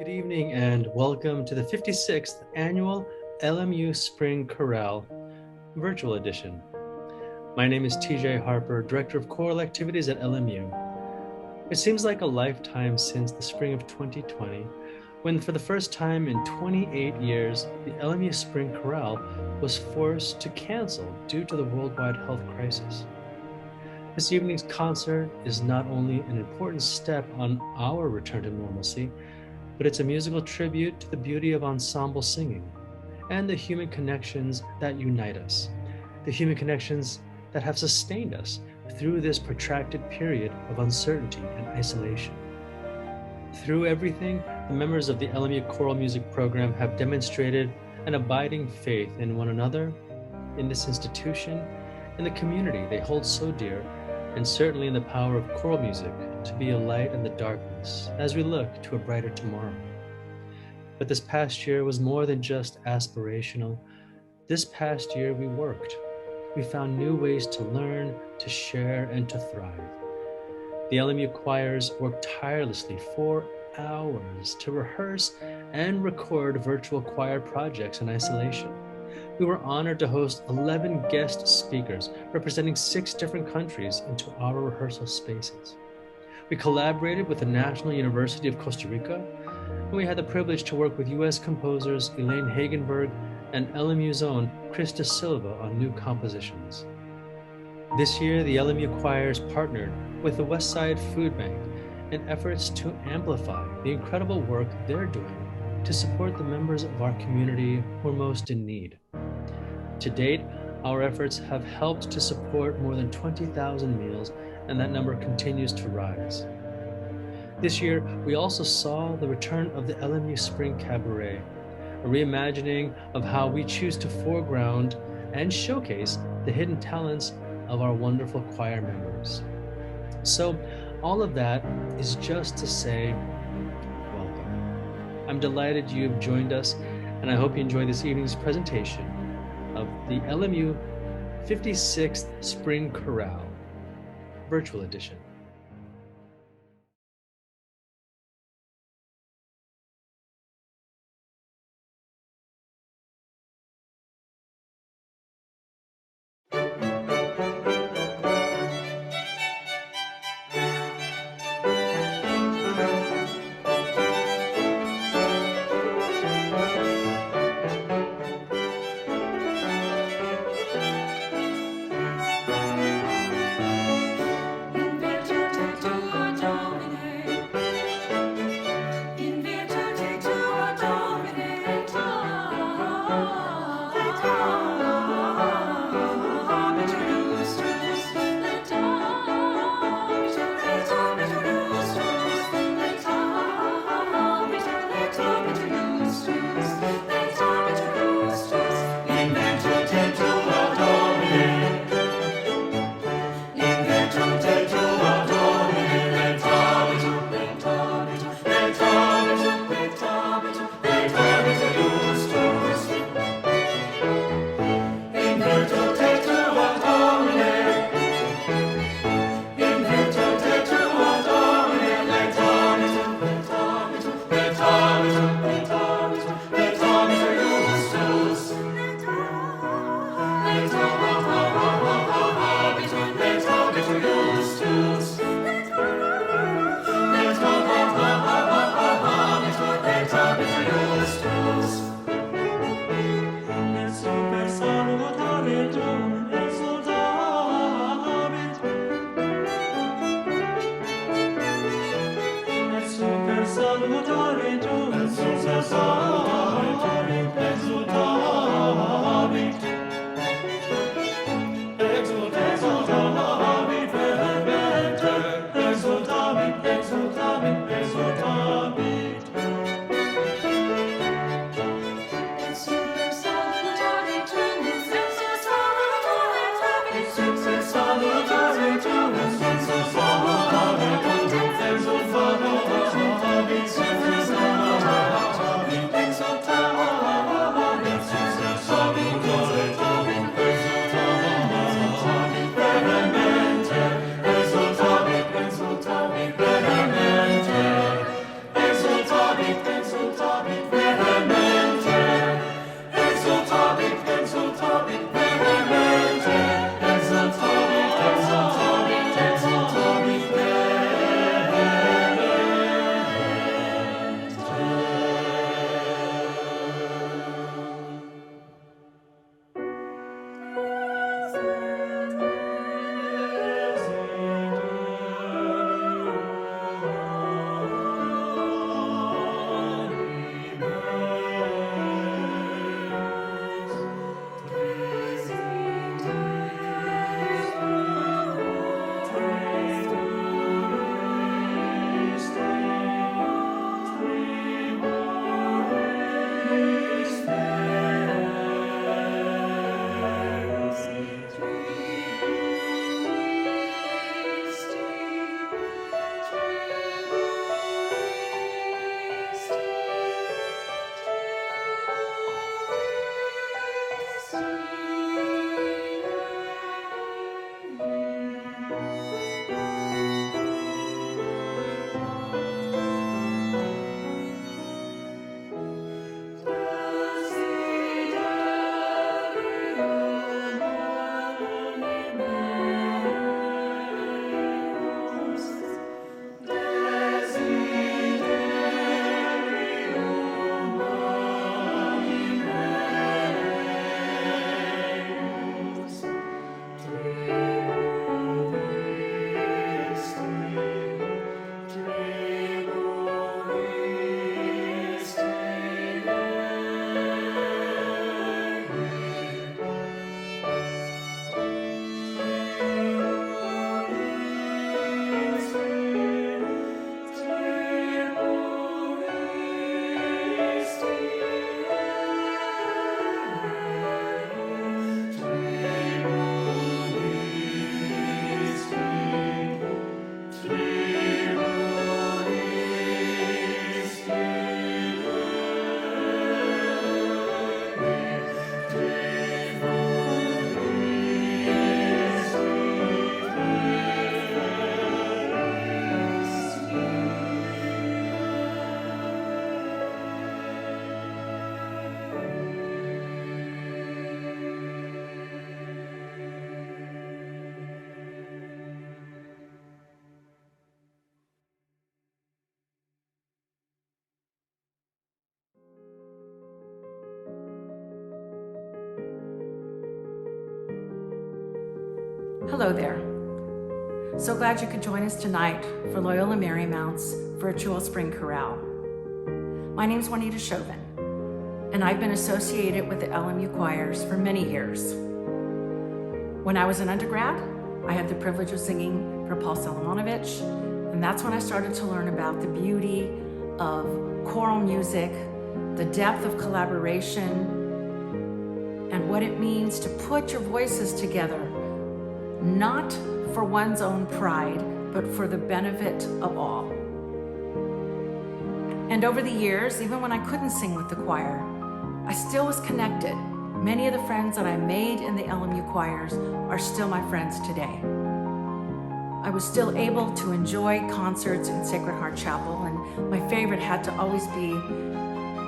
Good evening and welcome to the 56th Annual LMU Spring Chorale Virtual Edition. My name is TJ Harper, Director of Choral Activities at LMU. It seems like a lifetime since the spring of 2020, when for the first time in 28 years, the LMU Spring Chorale was forced to cancel due to the worldwide health crisis. This evening's concert is not only an important step on our return to normalcy, but it's a musical tribute to the beauty of ensemble singing and the human connections that unite us, the human connections that have sustained us through this protracted period of uncertainty and isolation. Through everything, the members of the LMU Choral Music Program have demonstrated an abiding faith in one another, in this institution, in the community they hold so dear, and certainly in the power of choral music to be a light in the darkness as we look to a brighter tomorrow. But this past year was more than just aspirational. This past year we worked. We found new ways to learn, to share, and to thrive. The LMU choirs worked tirelessly for hours to rehearse and record virtual choir projects in isolation. We were honored to host 11 guest speakers representing 6 different countries into our rehearsal spaces. We collaborated with the National University of Costa Rica, and we had the privilege to work with U.S. composers Elaine Hagenberg and LMU's own Krista Silva on new compositions. This year, the LMU choirs partnered with the Westside Food Bank in efforts to amplify the incredible work they're doing to support the members of our community who are most in need. To date, our efforts have helped to support more than 20,000 meals, and that number continues to rise. This year, we also saw the return of the LMU Spring Cabaret, a reimagining of how we choose to foreground and showcase the hidden talents of our wonderful choir members. So, all of that is just to say, welcome. I'm delighted you have joined us, and I hope you enjoy this evening's presentation of the LMU 56th Spring Chorale Virtual Edition. Hello there. So glad you could join us tonight for Loyola Marymount's virtual spring chorale. My name's Juanita Chauvin, and I've been associated with the LMU choirs for many years. When I was an undergrad, I had the privilege of singing for Paul Solomonovich, and that's when I started to learn about the beauty of choral music, the depth of collaboration, and what it means to put your voices together, not for one's own pride, but for the benefit of all. And over the years, even when I couldn't sing with the choir, I still was connected. Many of the friends that I made in the LMU choirs are still my friends today. I was still able to enjoy concerts in Sacred Heart Chapel, and my favorite had to always be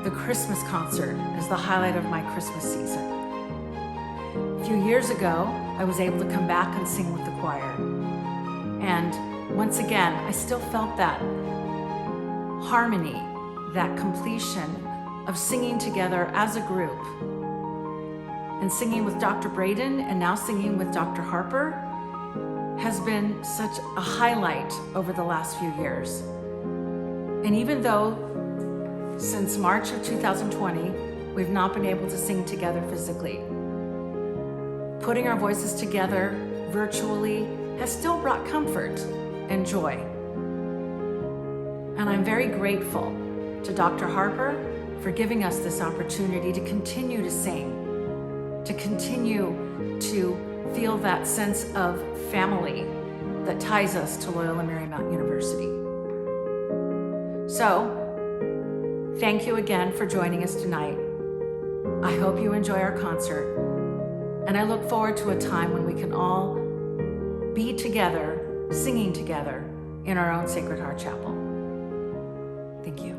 the Christmas concert as the highlight of my Christmas season. A few years ago, I was able to come back and sing with the choir. And once again, I still felt that harmony, that completion of singing together as a group. And singing with Dr. Braden and now singing with Dr. Harper has been such a highlight over the last few years. And even though since March of 2020, we've not been able to sing together physically, putting our voices together virtually has still brought comfort and joy. And I'm very grateful to Dr. Harper for giving us this opportunity to continue to sing, to continue to feel that sense of family that ties us to Loyola Marymount University. So, thank you again for joining us tonight. I hope you enjoy our concert, and I look forward to a time when we can all be together, singing together in our own Sacred Heart Chapel. Thank you.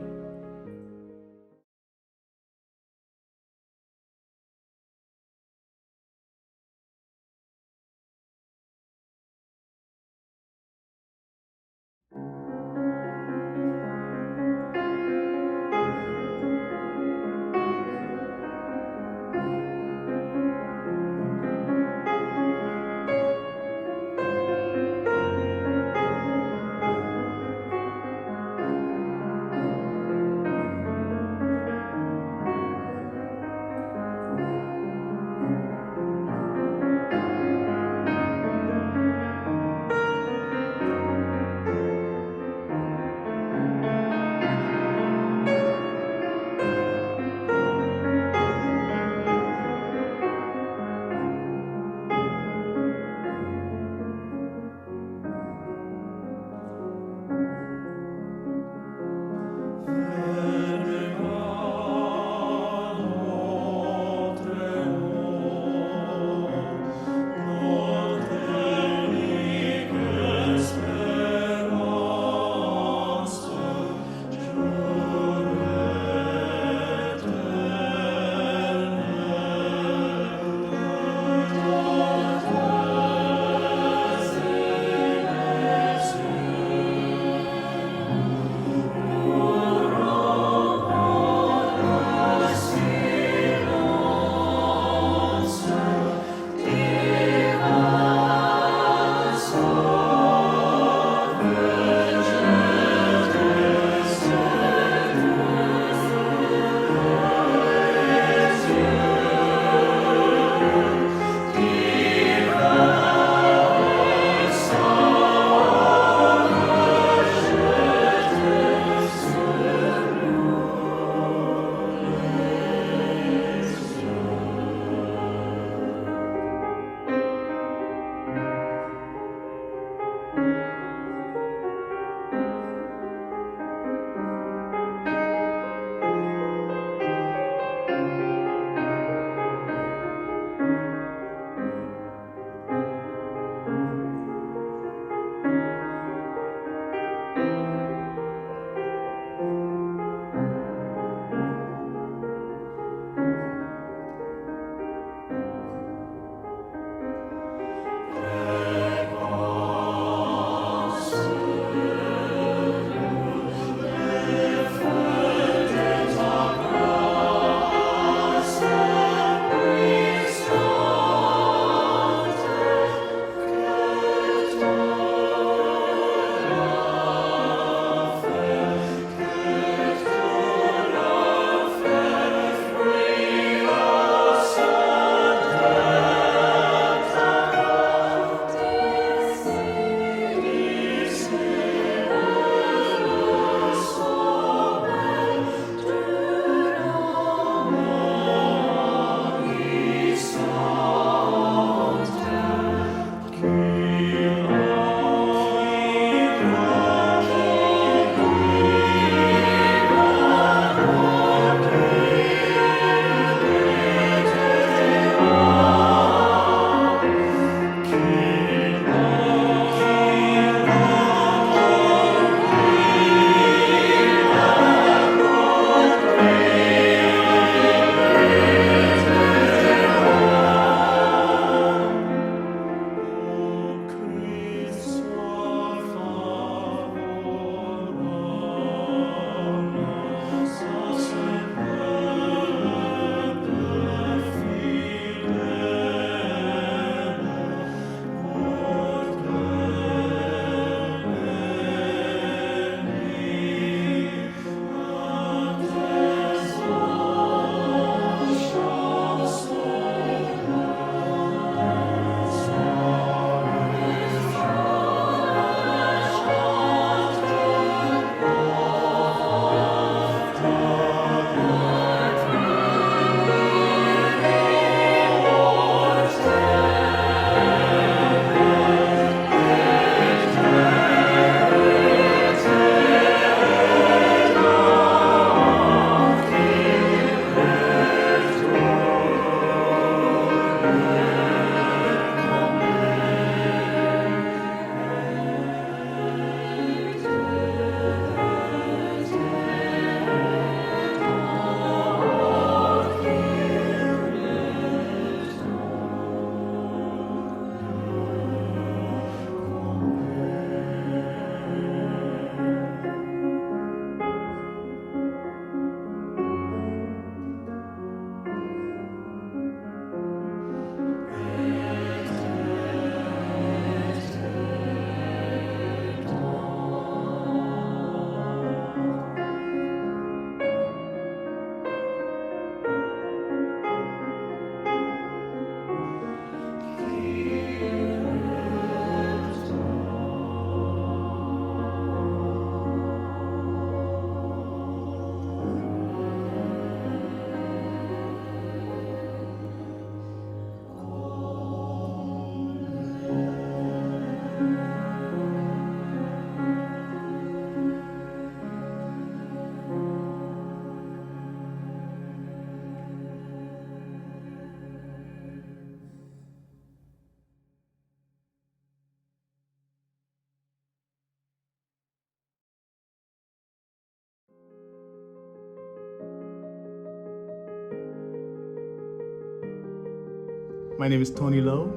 My name is Tony Lowe,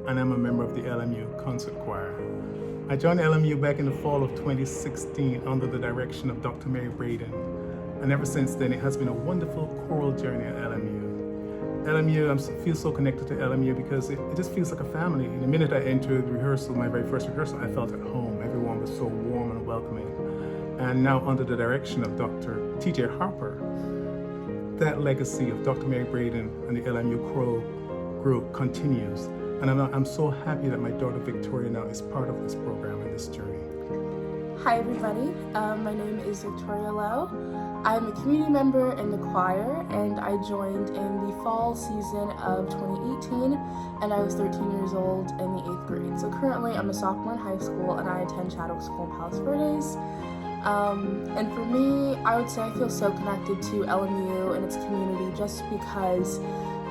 and I'm a member of the LMU Consort Choir. I joined LMU back in the fall of 2016 under the direction of Dr. Mary Braden, and ever since then it has been a wonderful choral journey at LMU. I feel so connected to LMU because it just feels like a family. The minute I entered rehearsal, my very first rehearsal, I felt at home. Everyone was so warm and welcoming. And now under the direction of Dr. T.J. Harper, that legacy of Dr. Mary Braden and the LMU choral group continues. And I'm so happy that my daughter Victoria now is part of this program and this journey. Hi everybody, my name is Victoria Lowe. I'm a community member in the choir, and I joined in the fall season of 2018, and I was 13 years old in the 8th grade. So currently I'm a sophomore in high school and I attend Chadwick School in Palos Verdes. And for me, I would say I feel so connected to LMU and its community just because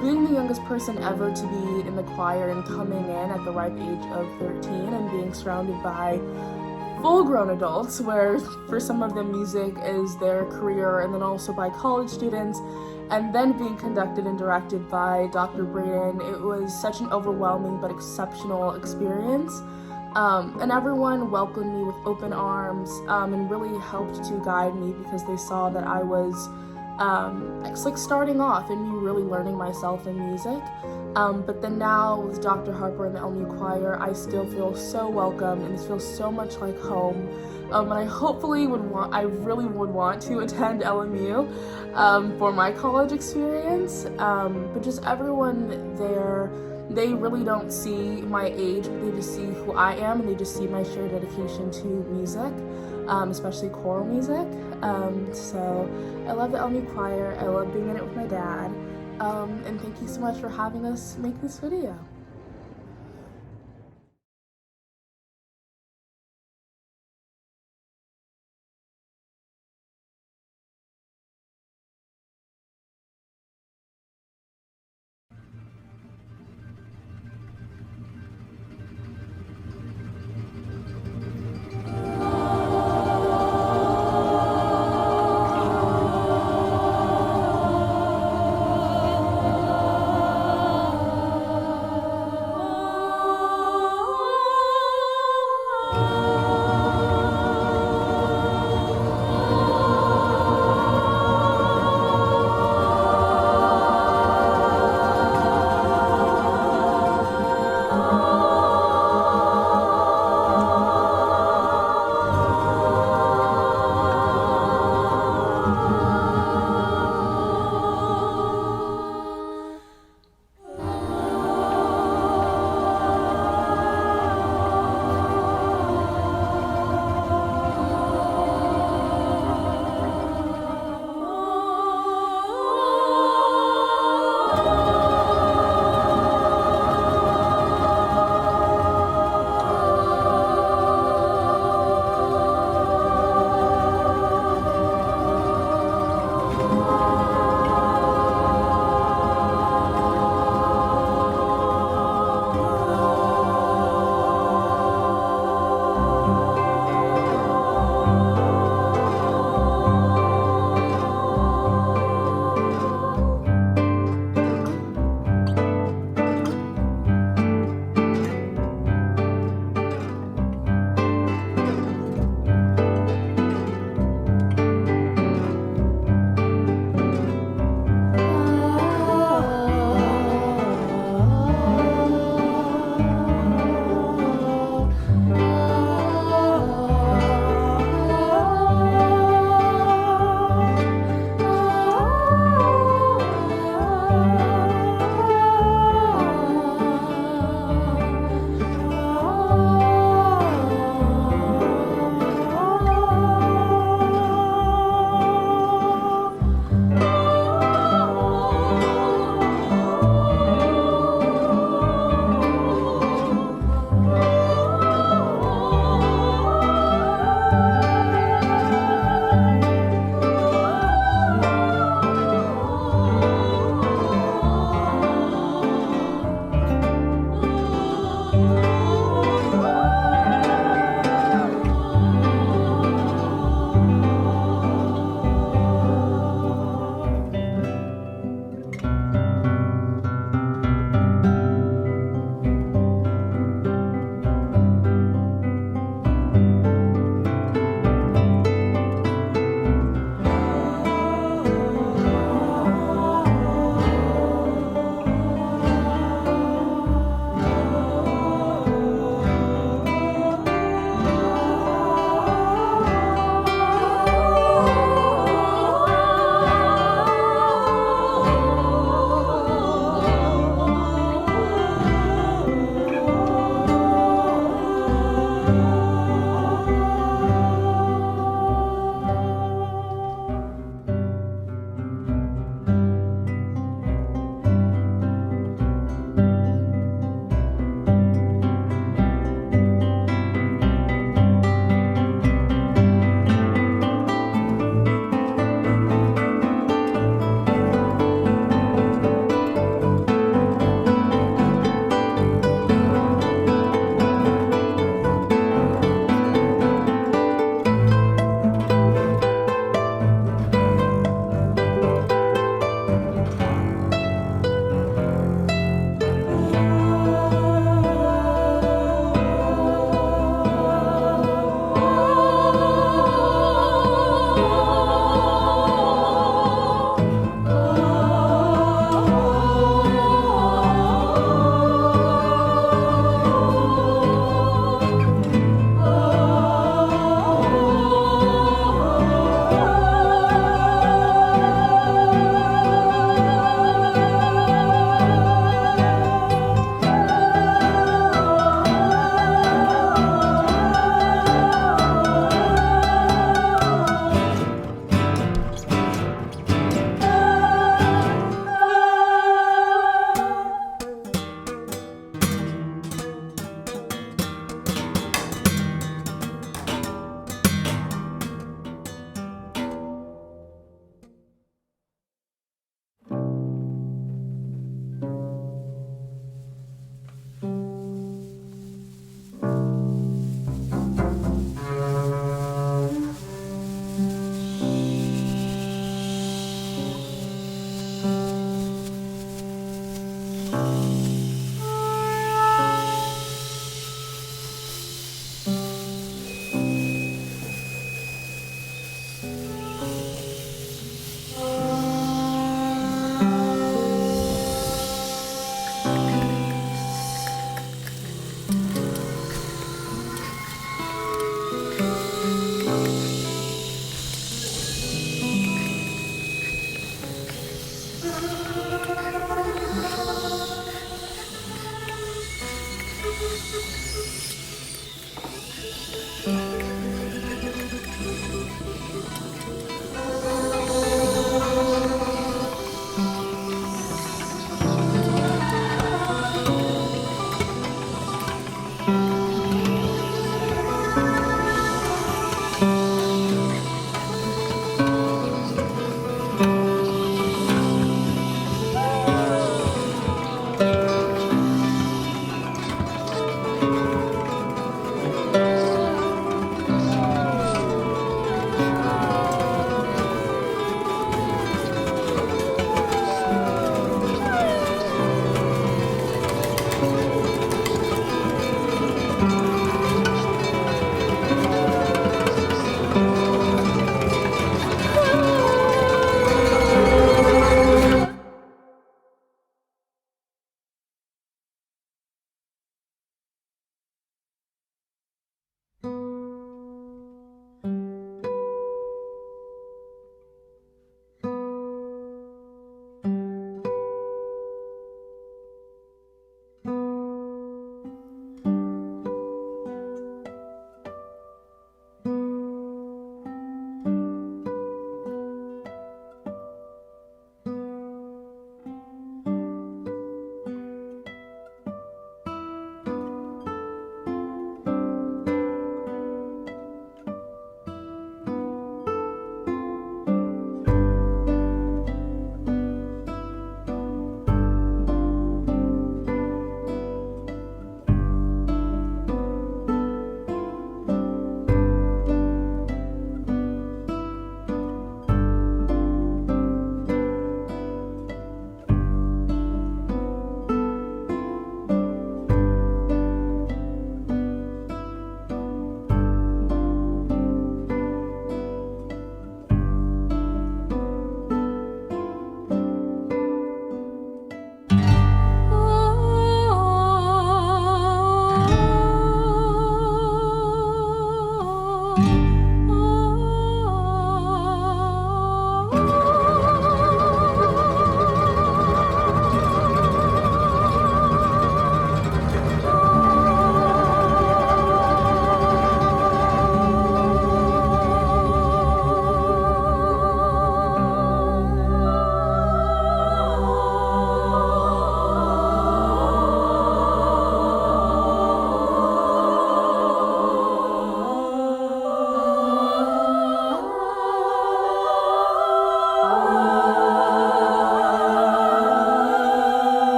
being the youngest person ever to be in the choir and coming in at the ripe age of 13 and being surrounded by full-grown adults, where for some of them music is their career, and then also by college students, and then being conducted and directed by Dr. Braden, it was such an overwhelming but exceptional experience. And everyone welcomed me with open arms and really helped to guide me because they saw that I was it's like starting off and me really learning myself in music. But then now with Dr. Harper and the LMU Choir, I still feel so welcome and it feels so much like home. And I really would want to attend LMU for my college experience. But just everyone there, they really don't see my age, but they just see who I am and they just see my shared dedication to music, especially choral music. So I love the LMU Choir, I love being in it with my dad, and thank you so much for having us make this video.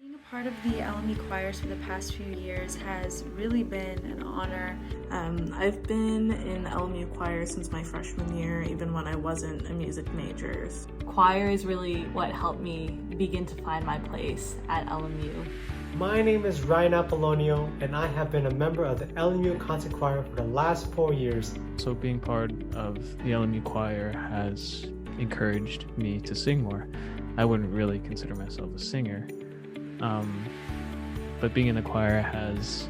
Being a part of the LMU choirs for the past few years has really been an honor. I've been in the LMU choir since my freshman year, even when I wasn't a music major. Choir is really what helped me begin to find my place at LMU. My name is Ryan Apollonio, and I have been a member of the LMU concert choir for the last 4 years. So being part of the LMU choir has encouraged me to sing more. I wouldn't really consider myself a singer, but being in the choir has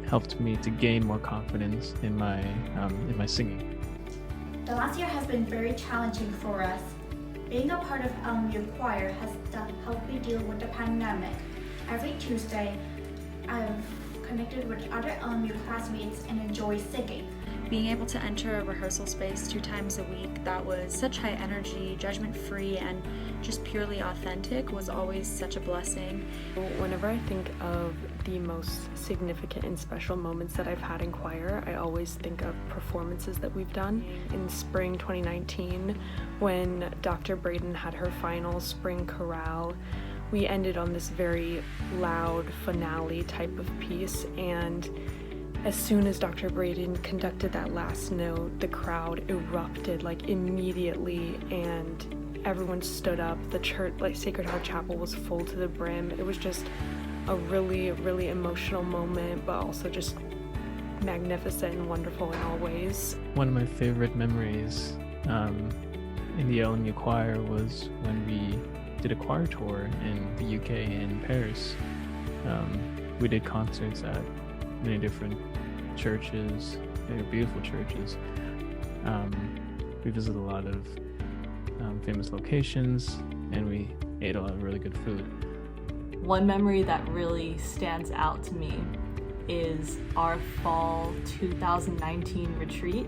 helped me to gain more confidence in my singing. The last year has been very challenging for us. Being a part of LMU choir has helped me deal with the pandemic. Every Tuesday, I've connected with other LMU classmates and enjoy singing. Being able to enter a rehearsal space 2 times a week that was such high energy, judgment-free, and just purely authentic was always such a blessing. Whenever I think of the most significant and special moments that I've had in choir, I always think of performances that we've done. In spring 2019, when Dr. Braden had her final spring chorale, we ended on this very loud finale type of piece, and as soon as Dr. Braden conducted that last note, the crowd erupted like immediately, and everyone stood up. The church, like Sacred Heart Chapel, was full to the brim. It was just a really, really emotional moment, but also just magnificent and wonderful in all ways. One of my favorite memories in the LMU choir was when we did a choir tour in the UK and Paris. We did concerts at many different churches. They were beautiful churches. We visited a lot of famous locations, and we ate a lot of really good food. One memory that really stands out to me is our fall 2019 retreat.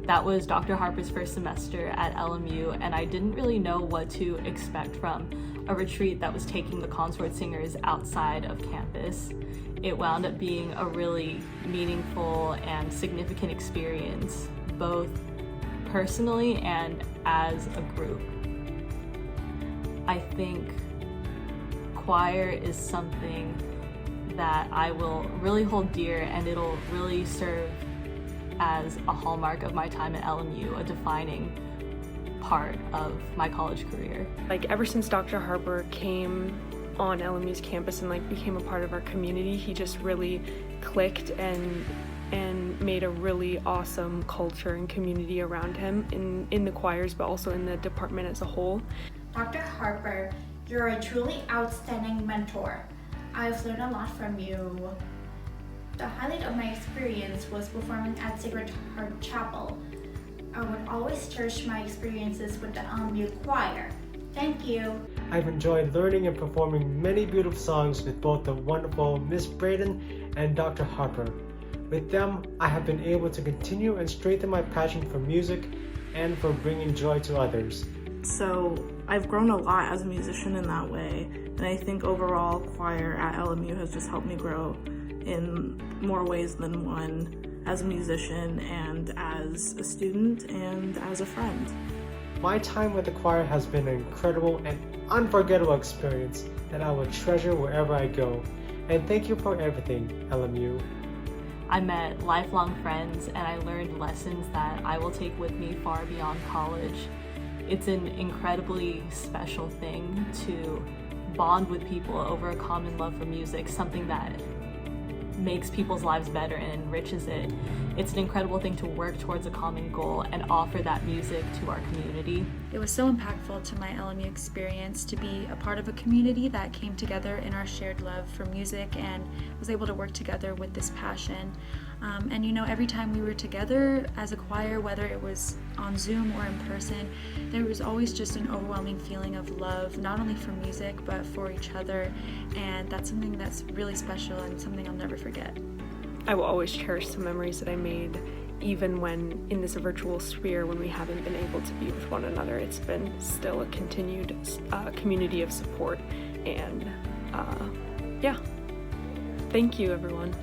That was Dr. Harper's first semester at LMU, and I didn't really know what to expect from a retreat that was taking the consort singers outside of campus. It wound up being a really meaningful and significant experience, both personally and as a group. I think choir is something that I will really hold dear, and it'll really serve as a hallmark of my time at LMU, a defining part of my college career. Like, ever since Dr. Harper came on LMU's campus and like became a part of our community, he just really clicked and made a really awesome culture and community around him in the choirs, but also in the department as a whole. Dr. Harper, you're a truly outstanding mentor. I've learned a lot from you. The highlight of my experience was performing at Sacred Heart Chapel. I would always cherish my experiences with the LMU choir. Thank you. I've enjoyed learning and performing many beautiful songs with both the wonderful Miss Braden and Dr. Harper. With them, I have been able to continue and strengthen my passion for music and for bringing joy to others. So I've grown a lot as a musician in that way, and I think overall choir at LMU has just helped me grow in more ways than one, as a musician and as a student and as a friend. My time with the choir has been an incredible and unforgettable experience that I will treasure wherever I go. And thank you for everything, LMU. I met lifelong friends, and I learned lessons that I will take with me far beyond college. It's an incredibly special thing to bond with people over a common love for music, something that makes people's lives better and enriches it. It's an incredible thing to work towards a common goal and offer that music to our community. It was so impactful to my LMU experience to be a part of a community that came together in our shared love for music and was able to work together with this passion. And you know, every time we were together as a choir, whether it was on Zoom or in person, there was always just an overwhelming feeling of love, not only for music, but for each other. And that's something that's really special and something I'll never forget. I will always cherish the memories that I made, even when in this virtual sphere, when we haven't been able to be with one another. It's been still a continued community of support. And yeah, thank you, everyone.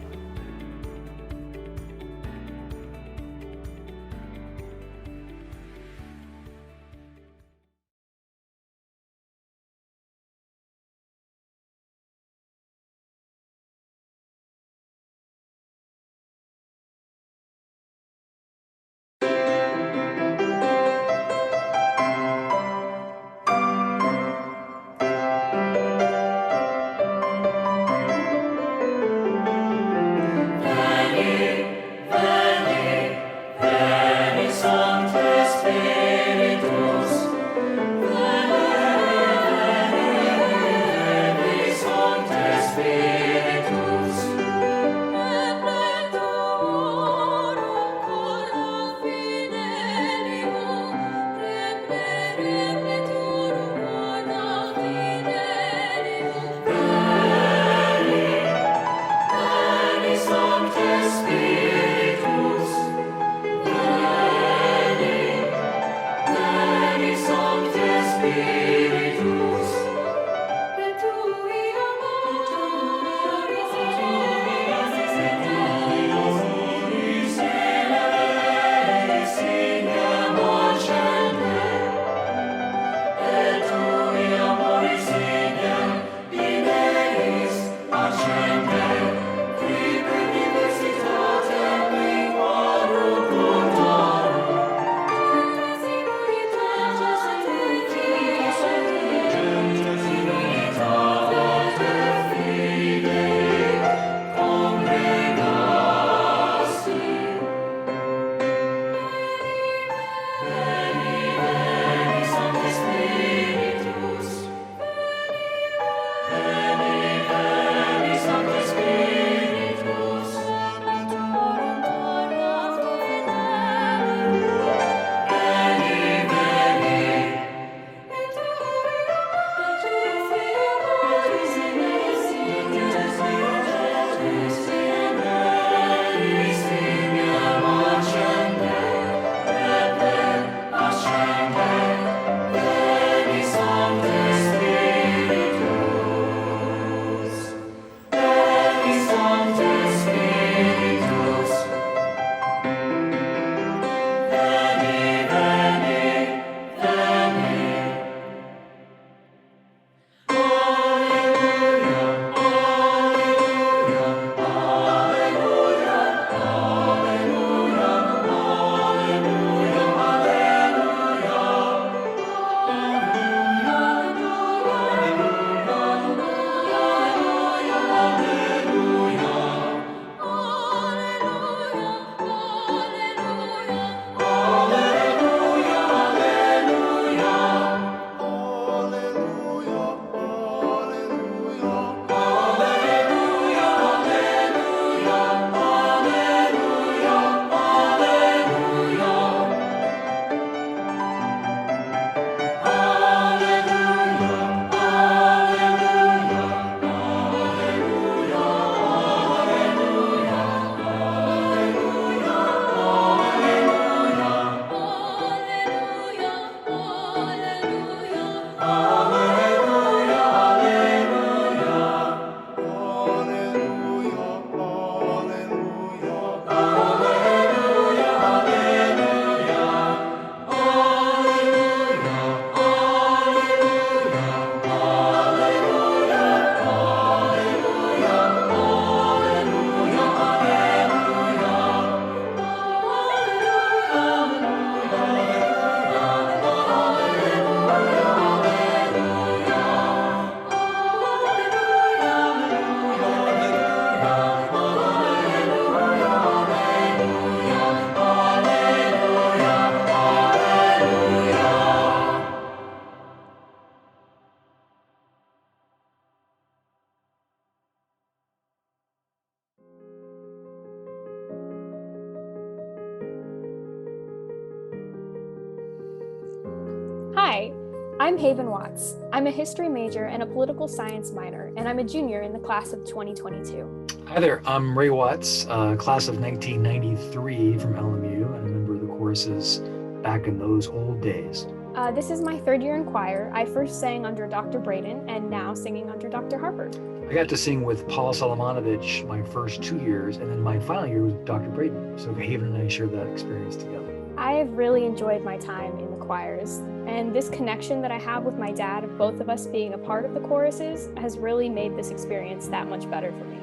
I'm Haven Watts. I'm a history major and a political science minor, and I'm a junior in the class of 2022. Hi there, I'm Ray Watts, class of 1993 from LMU, and a member of the choruses back in those old days. This is my third year in choir. I first sang under Dr. Braden and now singing under Dr. Harper. I got to sing with Paul Solomonovich my first 2 years, and then my final year was Dr. Braden. So Haven and I shared that experience together. I have really enjoyed my time in the choirs, and this connection that I have with my dad, of both of us being a part of the choruses, has really made this experience that much better for me.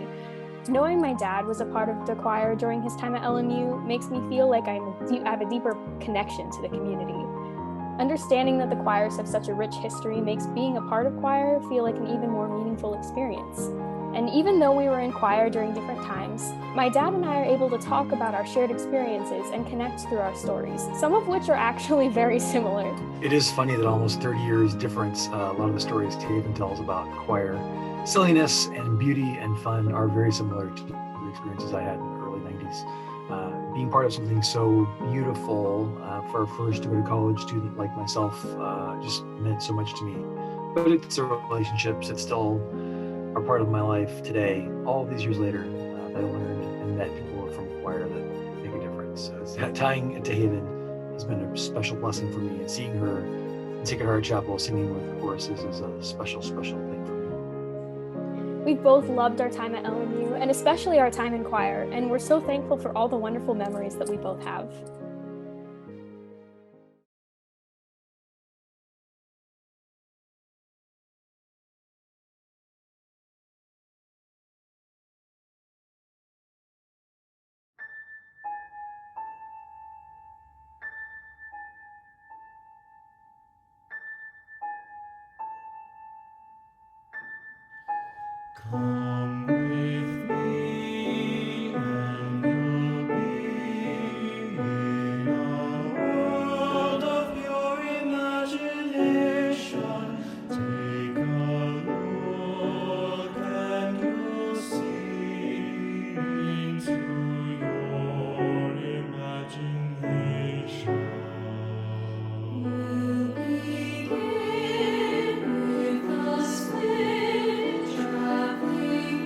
Knowing my dad was a part of the choir during his time at LMU makes me feel like I have a deeper connection to the community. Understanding that the choirs have such a rich history makes being a part of choir feel like an even more meaningful experience. And even though we were in choir during different times, my dad and I are able to talk about our shared experiences and connect through our stories, some of which are actually very similar. It is funny that almost 30 years difference, a lot of the stories Haven tells about choir silliness and beauty and fun are very similar to the experiences I had in the early 90s. Being part of something so beautiful for a first to go to college student like myself just meant so much to me. But it's the relationships that still are part of my life today, all these years later, that I learned and met people from choir that make a difference. So tying into Haven has been a special blessing for me, and seeing her in Sacred Heart Chapel singing with the choruses is a special, special thing for me. We've both loved our time at LMU, and especially our time in choir, and we're so thankful for all the wonderful memories that we both have. Come with me and you'll be in a world of pure imagination. Take a look and you'll see into your imagination. You begin with a split traveling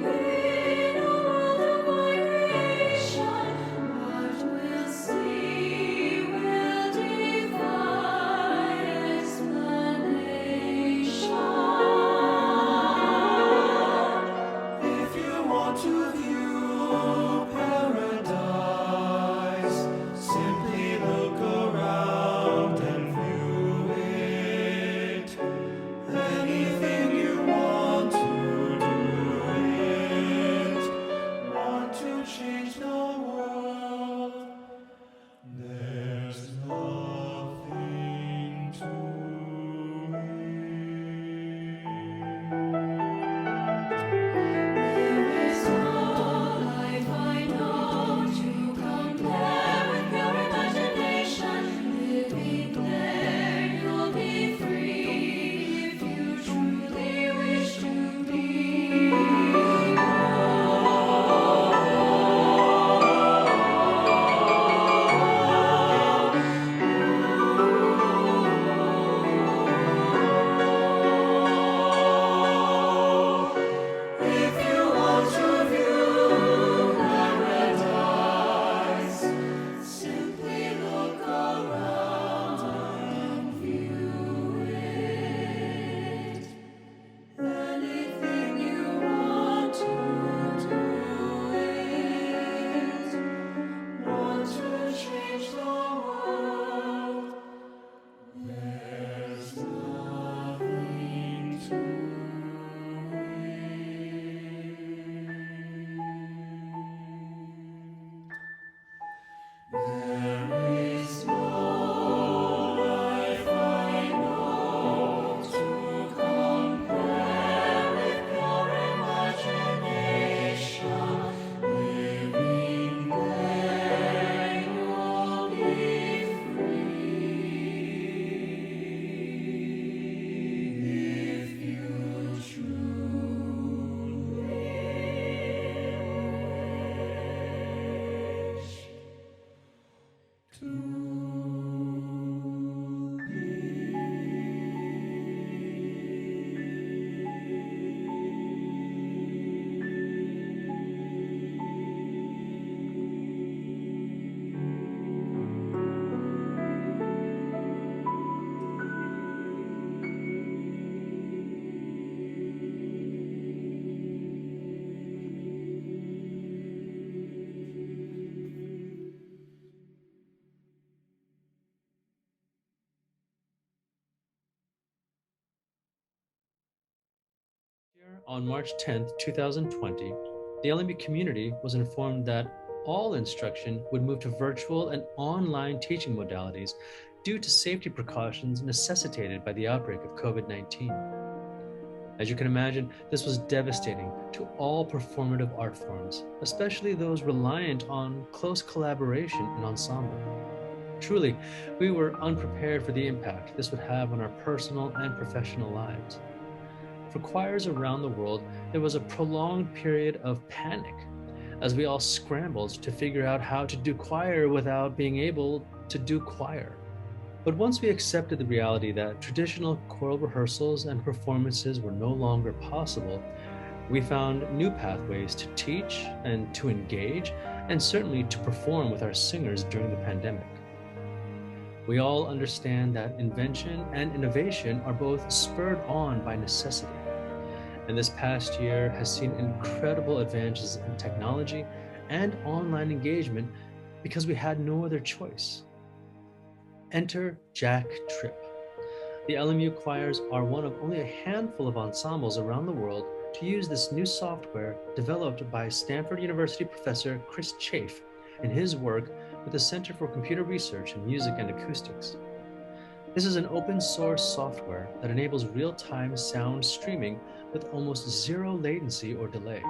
On March 10th, 2020, the LMU community was informed that all instruction would move to virtual and online teaching modalities due to safety precautions necessitated by the outbreak of COVID-19. As you can imagine, this was devastating to all performative art forms, especially those reliant on close collaboration and ensemble. Truly, we were unprepared for the impact this would have on our personal and professional lives. For choirs around the world, there was a prolonged period of panic as we all scrambled to figure out how to do choir without being able to do choir. But once we accepted the reality that traditional choral rehearsals and performances were no longer possible, we found new pathways to teach and to engage, and certainly to perform with our singers during the pandemic. We all understand that invention and innovation are both spurred on by necessity. And this past year has seen incredible advances in technology and online engagement because we had no other choice. Enter Jack Tripp. The LMU choirs are one of only a handful of ensembles around the world to use this new software developed by Stanford University professor Chris Chafe in his work with the Center for Computer Research in Music and Acoustics. This is an open source software that enables real-time sound streaming with almost zero latency or delay.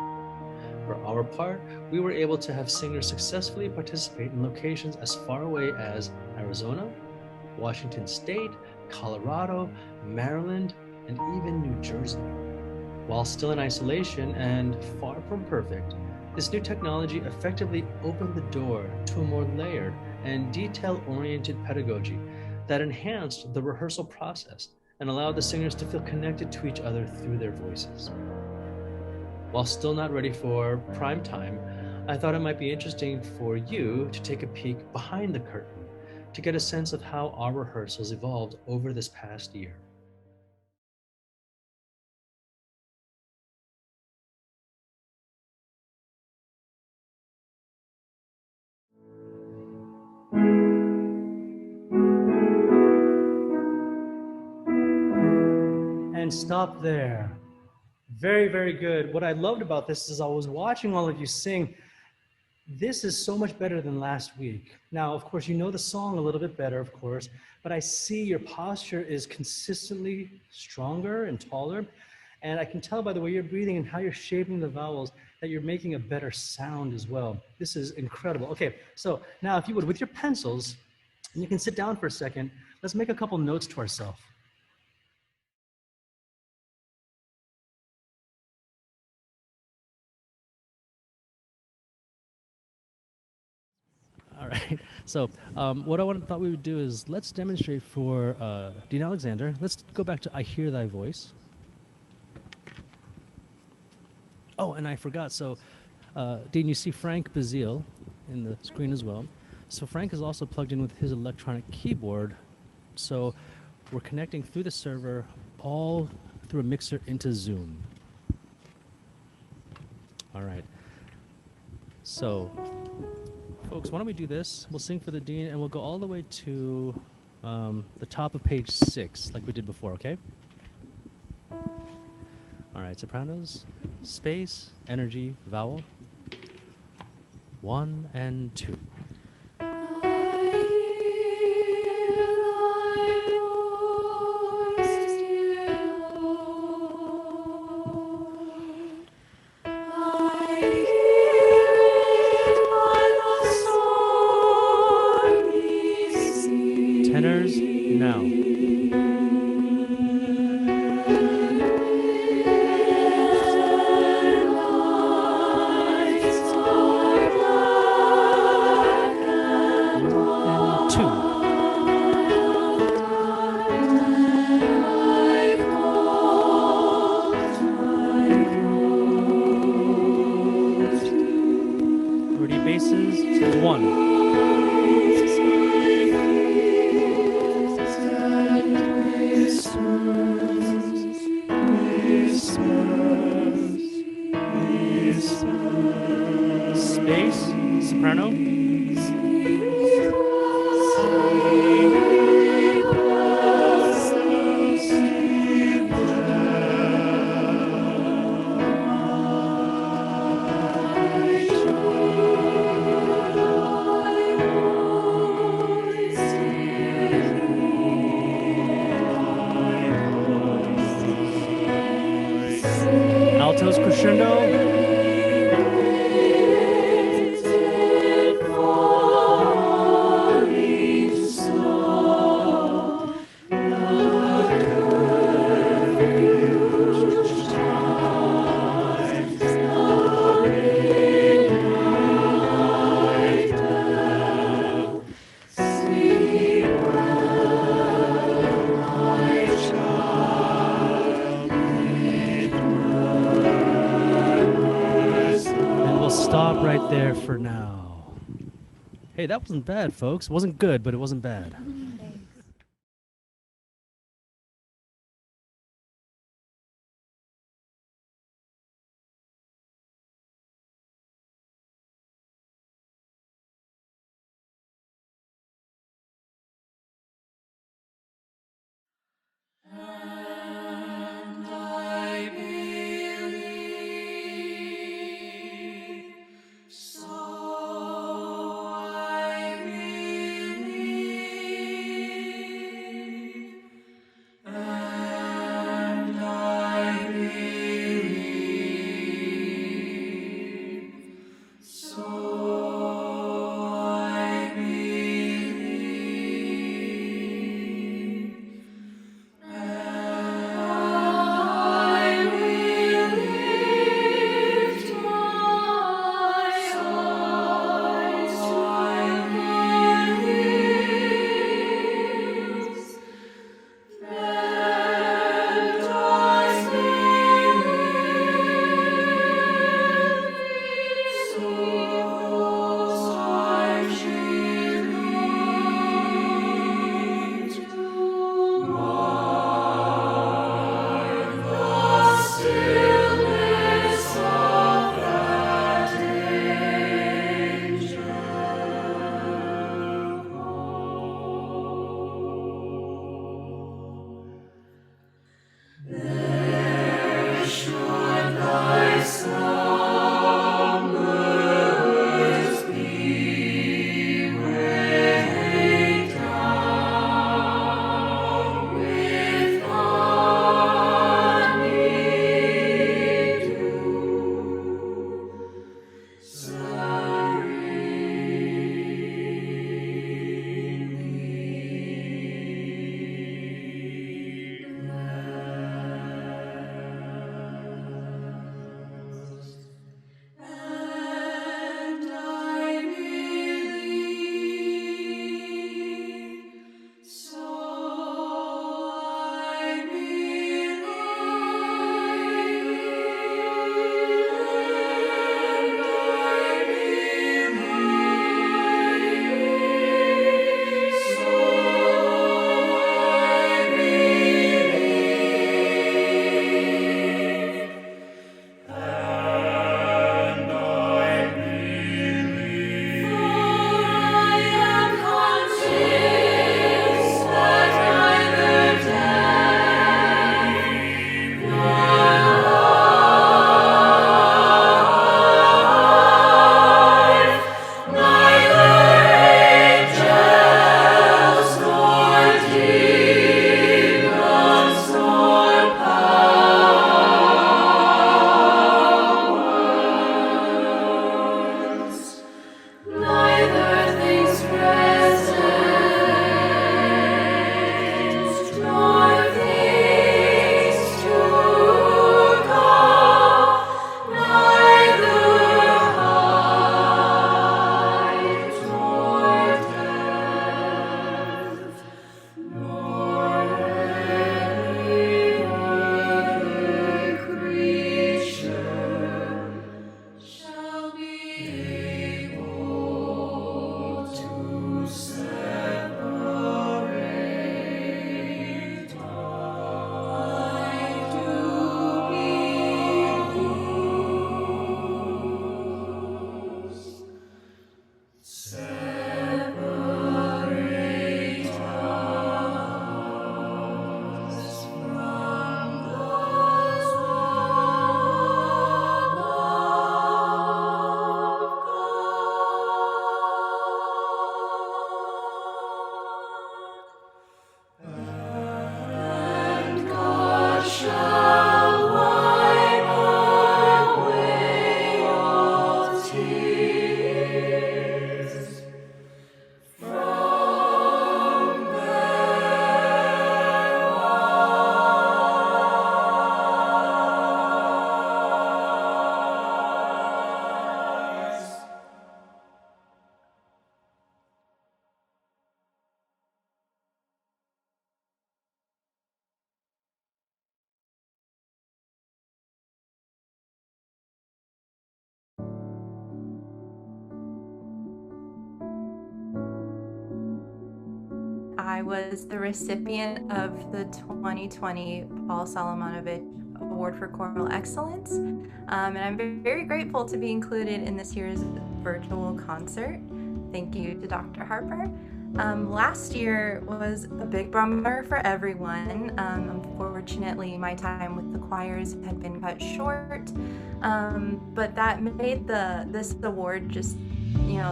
For our part, we were able to have singers successfully participate in locations as far away as Arizona, Washington State, Colorado, Maryland, and even New Jersey. While still in isolation and far from perfect, this new technology effectively opened the door to a more layered and detail-oriented pedagogy that enhanced the rehearsal process and allowed the singers to feel connected to each other through their voices. While still not ready for prime time, I thought it might be interesting for you to take a peek behind the curtain to get a sense of how our rehearsals evolved over this past year. And stop there. Very, very good. What I loved about this is I was watching all of you sing. This is so much better than last week. Now, of course, you know the song a little bit better, of course, but I see your posture is consistently stronger and taller. And I can tell by the way you're breathing and how you're shaping the vowels that you're making a better sound as well. This is incredible. Okay, so now if you would, with your pencils, and you can sit down for a second, let's make a couple notes to ourselves. All right, so what I thought we would do is let's demonstrate for Dean Alexander. Let's go back to I Hear Thy Voice. Oh, and I forgot, so Dean, you see Frank Bazile in the screen as well. So Frank is also plugged in with his electronic keyboard. So we're connecting through the server all through a mixer into Zoom. All right, so folks, why don't we do this? We'll sing for the Dean, and we'll go all the way to the top of page 6, like we did before, okay? All right, sopranos, space, energy, vowel. 1 and 2. Tenors, now. Basses, 1. Space, soprano. altos crescendo. Stop right there for now. Hey, that wasn't bad, folks. It wasn't good, but it wasn't bad. And I believe, so I believe. I was the recipient of the 2020 Paul Solomonovich Award for Choral Excellence, and I'm very grateful to be included in this year's virtual concert. Thank you to Dr. Harper. Last year was a big bummer for everyone. Unfortunately, my time with the choirs had been cut short, but that made this award just,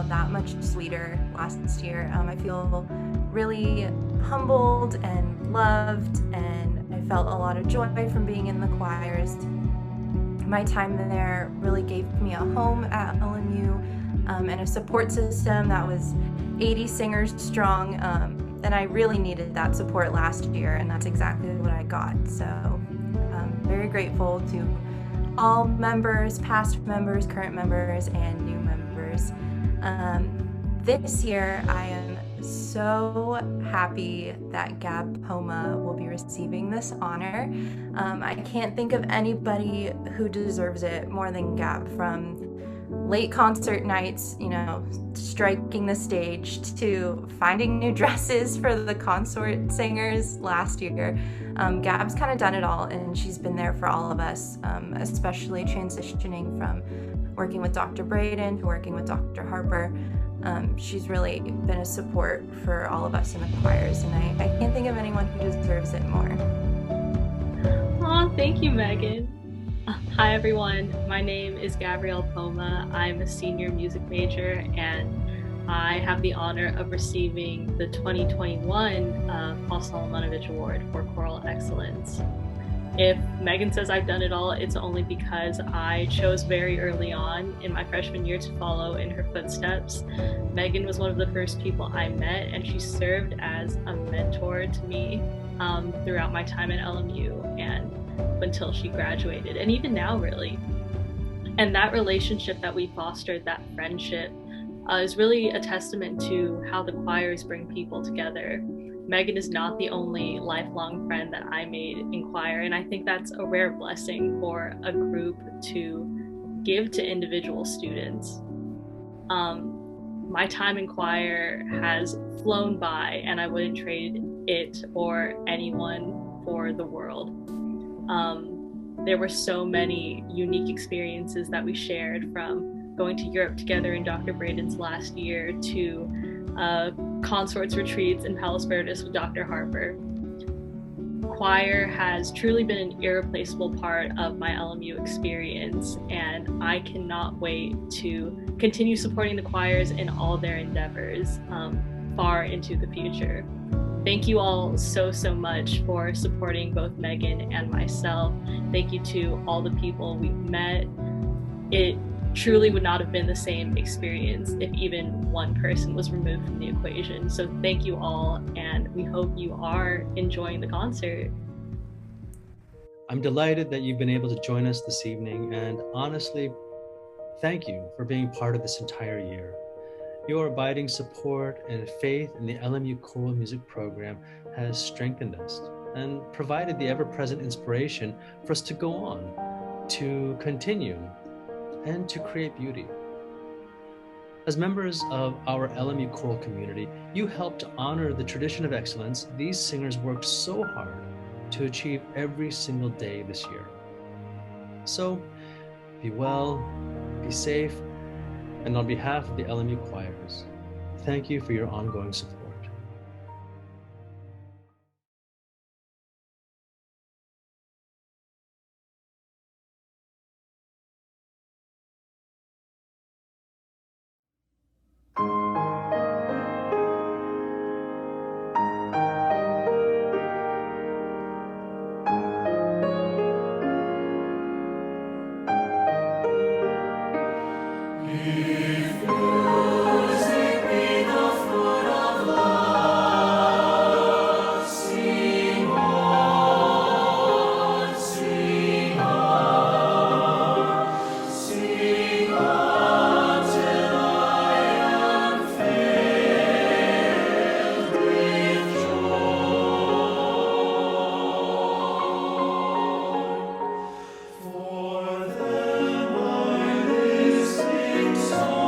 that much sweeter last year. I feel really humbled and loved, and I felt a lot of joy from being in the choirs. My time there really gave me a home at LMU and a support system that was 80 singers strong, and I really needed that support last year, and that's exactly what I got. So I'm very grateful to all members, past members, current members, and new members. This year, I am so happy that Gab Poma will be receiving this honor. I can't think of anybody who deserves it more than Gab, from late concert nights, striking the stage, to finding new dresses for the Consort singers last year. Gab's kind of done it all, and she's been there for all of us, especially transitioning from working with Dr. Braden to working with Dr. Harper. She's really been a support for all of us in the choirs, and I can't think of anyone who deserves it more. Aw, thank you, Megan. Hi everyone, my name is Gabriel Poma. I'm a senior music major, and I have the honor of receiving the 2021 Paul Solomonovich Award for Choral Excellence. If Megan says I've done it all, it's only because I chose very early on in my freshman year to follow in her footsteps. Megan was one of the first people I met, and she served as a mentor to me throughout my time at LMU and until she graduated, and even now, really. And that relationship that we fostered, that friendship, is really a testament to how the choirs bring people together. Megan is not the only lifelong friend that I made in choir, and I think that's a rare blessing for a group to give to individual students. My time in choir has flown by, and I wouldn't trade it or anyone for the world. There were so many unique experiences that we shared, from going to Europe together in Dr. Braden's last year to Consort's retreats in Palos Verdes with Dr. Harper. Choir has truly been an irreplaceable part of my LMU experience, and I cannot wait to continue supporting the choirs in all their endeavors far into the future. Thank you all so much for supporting both Megan and myself. Thank you to all the people we've met. It truly would not have been the same experience if even one person was removed from the equation. So thank you all, and we hope you are enjoying the concert. I'm delighted that you've been able to join us this evening, and honestly, thank you for being part of this entire year. Your abiding support and faith in the LMU Choral Music Program has strengthened us and provided the ever-present inspiration for us to go on, to continue, and to create beauty. As members of our LMU choral community, you help to honor the tradition of excellence these singers worked so hard to achieve every single day this year. So, be well, be safe, and on behalf of the LMU choirs, thank you for your ongoing support. For them I live, sing songs.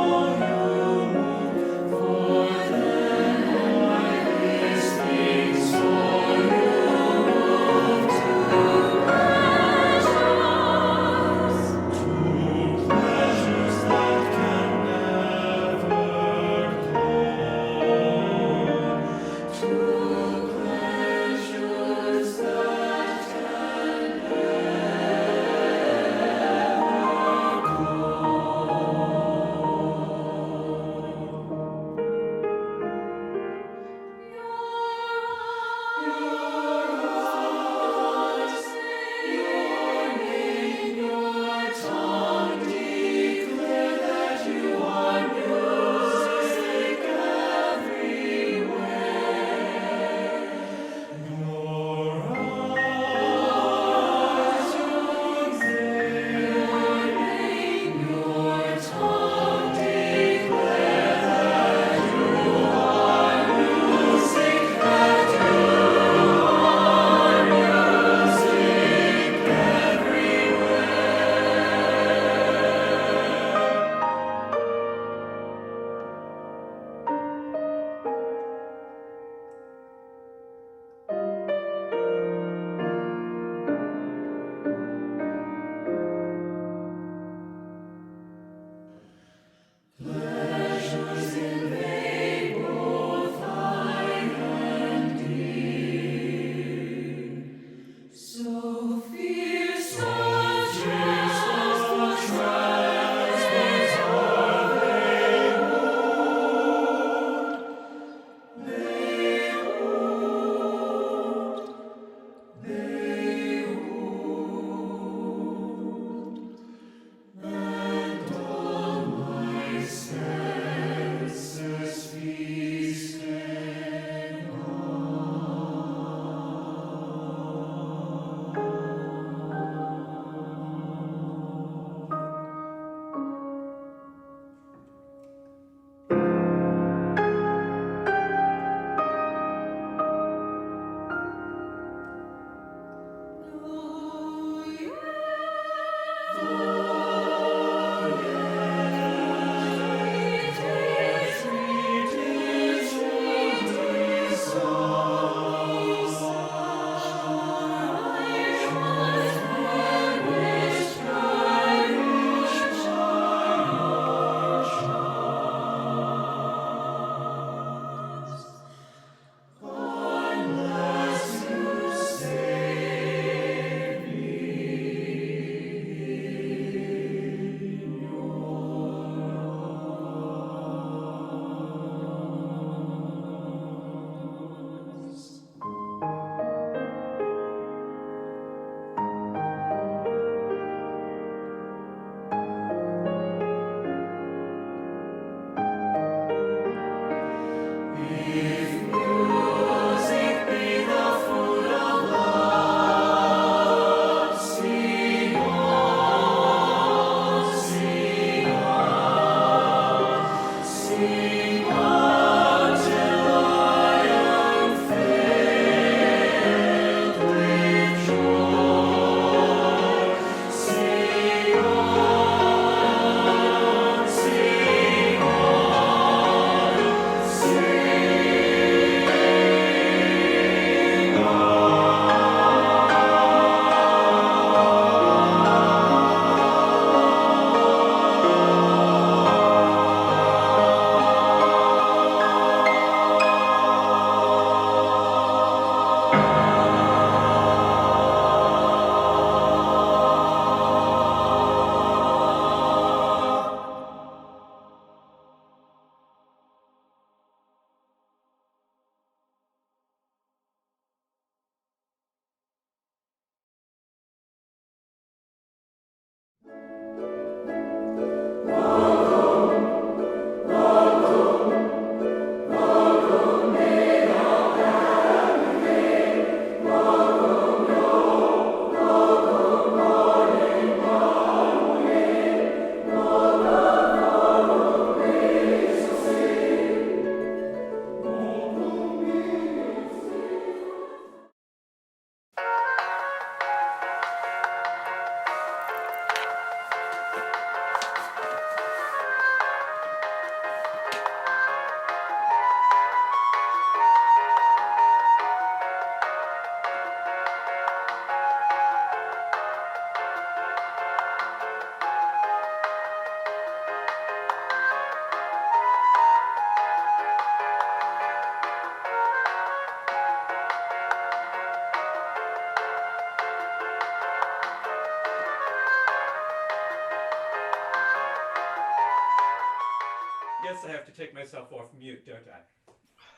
guess I have to take myself off mute, don't I?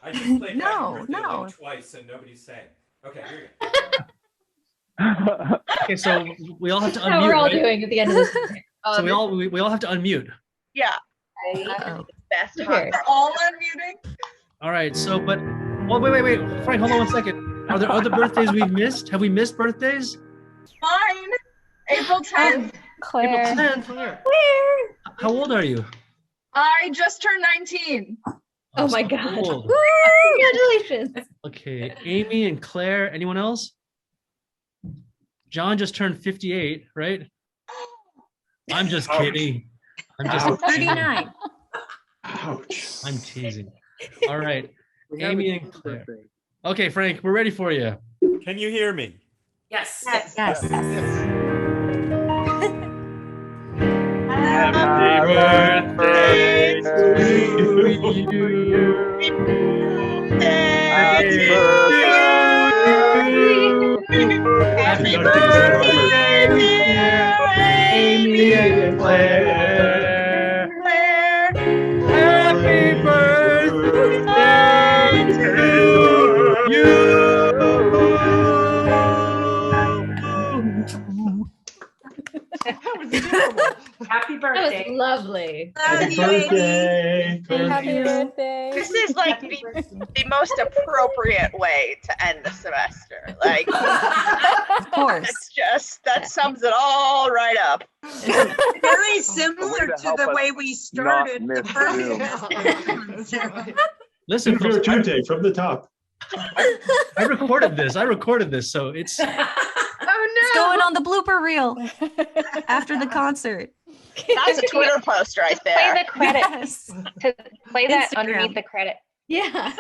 I just played Happy Birthday like twice and nobody's saying. Okay, here we go. Okay, so we all have to unmute. How we're all right? doing at the end of this. So we all have to unmute. Yeah. Best hot. We're all unmuting. All right. So, but wait, Frank, hold on 1 second. Are there other birthdays we've missed? Have we missed birthdays? Fine. April 10th. Claire. April 10th. Claire. How old are you? I just turned 19. Oh my God. Old. Congratulations. Okay, Amy and Claire. Anyone else? John just turned 58, right? I'm just kidding. I'm just 39. Ouch. I'm teasing. All right, Amy and Claire. Okay, Frank, we're ready for you. Can you hear me? Yes. Yes. Yes. Happy birthday to you. Happy birthday, dear Amy and Claire. Happy birthday to you. Happy birthday. That was lovely. Happy birthday. Happy birthday. This is like the most appropriate way to end the semester. Like, Of course. that sums it all right up. Very similar to the way we started the first semester. Listen, folks, Tuesday from the top. I recorded this. So it's. It's going on the blooper reel after the concert. That's a Twitter post right there. Play the credits. Yes. Play that Instagram. underneath the credit. Yeah.